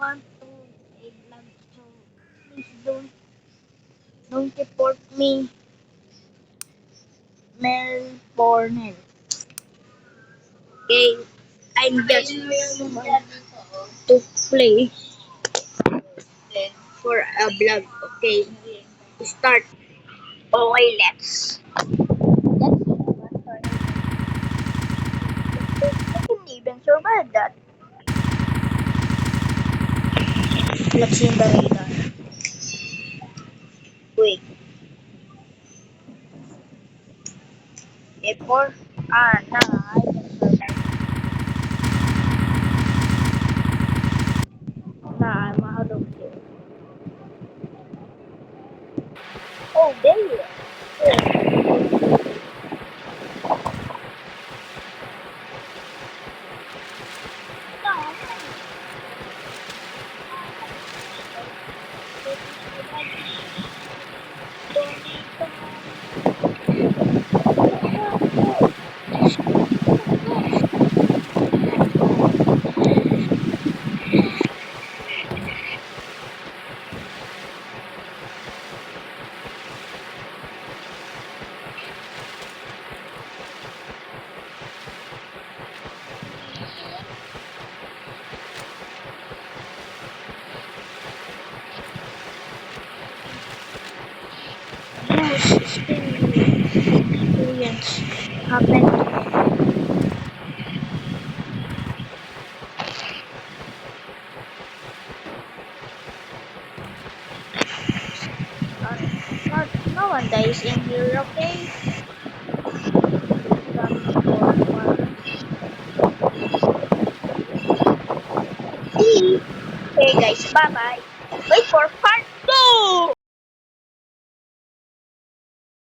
want to a vlog, so please don't report me, Mel Pornel. Okay, I'm just to play for a vlog. Okay, start. Okay, let's. I can even survive that. Let's see the radar. Wait, F4? Nah, I can survive. Nah, I'm out of here. Oh, there you are. Most experience happened. No one dies in here, okay? Okay guys, bye bye. Wait for part